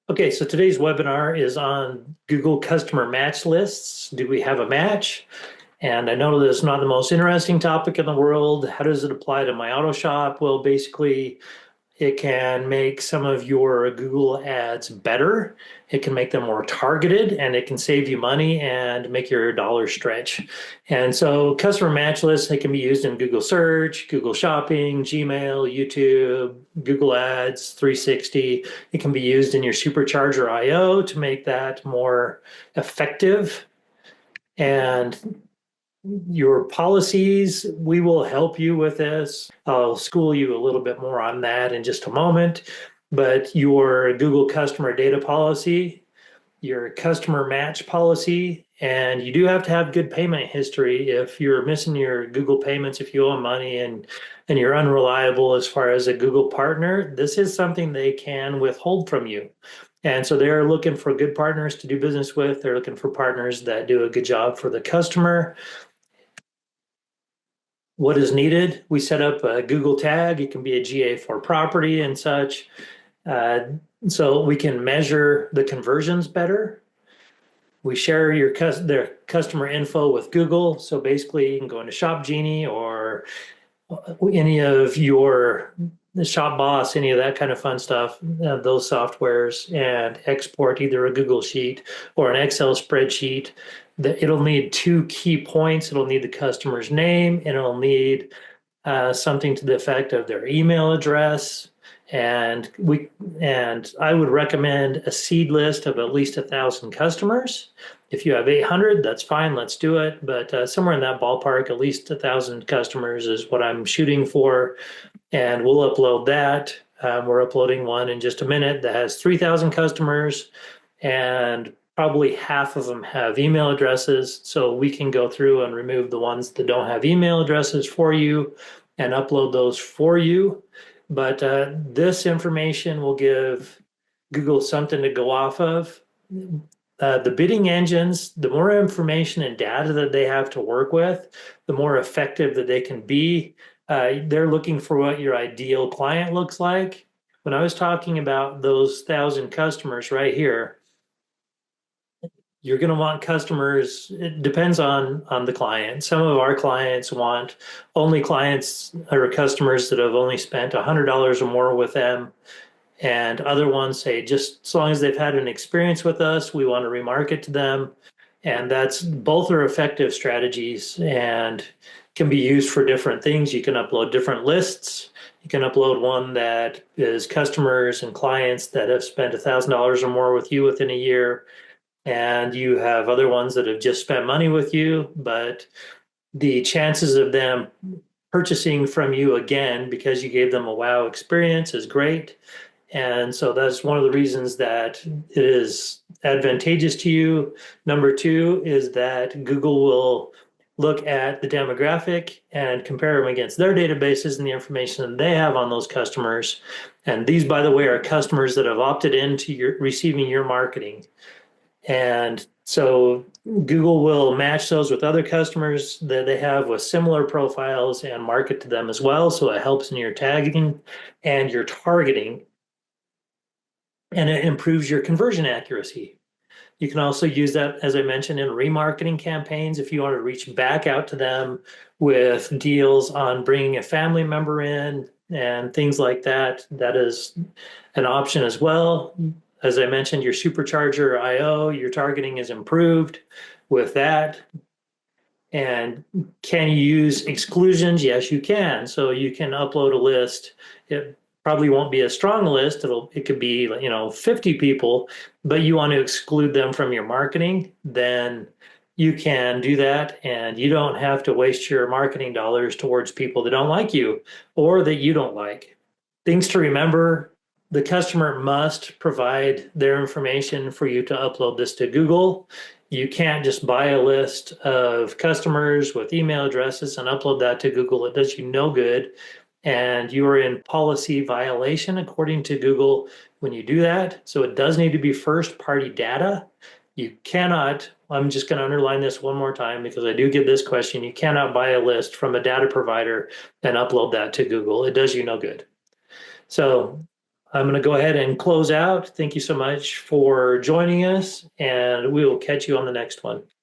Okay, so today's webinar is on Google customer match lists. Do we have a match? And I know that it's not the most interesting topic in the world. How does it apply to my auto shop? Well, basically, it can make some of your Google ads better. It can make them more targeted and it can save you money and make your dollar stretch. And so customer match lists, they can be used in Google Search, Google Shopping, Gmail, YouTube, Google Ads 360. It can be used in your Supercharger IO to make that more effective. And your policies, we will help you with this. I'll school you a little bit more on that in just a moment. But your Google customer data policy, your customer match policy, and you do have to have good payment history. If you're missing your Google payments, if you owe money and you're unreliable as far as a Google partner, this is something they can withhold from you. And so they're looking for good partners to do business with. They're looking for partners that do a good job for the customer. What is needed? We set up a Google tag. It can be a GA4 property and such. Uh, so we can measure the conversions better. We share their customer info with Google. So basically, you can go into Shop Genie or any of your the Shop Boss, any of that kind of fun stuff, those softwares, and export either a Google Sheet or an Excel spreadsheet. It'll need two key points. It'll need the customer's name, and it'll need something to the effect of their email address. And I would recommend a seed list of at least 1,000 customers. If you have 800, that's fine. Let's do it. But somewhere in that ballpark, at least 1,000 customers is what I'm shooting for. And we'll upload that. We're uploading one in just a minute that has 3,000 customers, and probably half of them have email addresses. So we can go through and remove the ones that don't have email addresses for you and upload those for you. But this information will give Google something to go off of. The bidding engines, the more information and data that they have to work with, the more effective that they can be. They're looking for what your ideal client looks like. When I was talking about those 1,000 customers right here, you're going to want customers. It depends on the client. Some of our clients want only clients or customers that have only spent $100 or more with them, and other ones say just as long as they've had an experience with us, we want to remarket to them. And that's both are effective strategies and can be used for different things. You can upload different lists. You can upload one that is customers and clients that have spent $1,000 or more with you within a year, and you have other ones that have just spent money with you, but the chances of them purchasing from you again because you gave them a wow experience is great. And so that's one of the reasons that it is advantageous to you. Number two is that Google will look at the demographic and compare them against their databases and the information they have on those customers. And these, by the way, are customers that have opted into receiving your marketing. And so Google will match those with other customers that they have with similar profiles and market to them as well. So it helps in your tagging and your targeting, and it improves your conversion accuracy. You can also use that, as I mentioned, in remarketing campaigns if you want to reach back out to them with deals on bringing a family member in and things like that. That is an option as well. As I mentioned, your Supercharger IO, your targeting is improved with that. And can you use exclusions? Yes, you can. So you can upload a list. It probably won't be a strong list. It could be 50 people, but you want to exclude them from your marketing, then you can do that, and you don't have to waste your marketing dollars towards people that don't like you or that you don't like. Things to remember: the customer must provide their information for you to upload this to Google. You can't just buy a list of customers with email addresses and upload that to Google. It does you no good. And you are in policy violation according to Google when you do that. So it does need to be first party data. You cannot, I'm just going to underline this one more time because I do get this question. You cannot buy a list from a data provider and upload that to Google. It does you no good. So I'm going to go ahead and close out. Thank you so much for joining us, and we will catch you on the next one.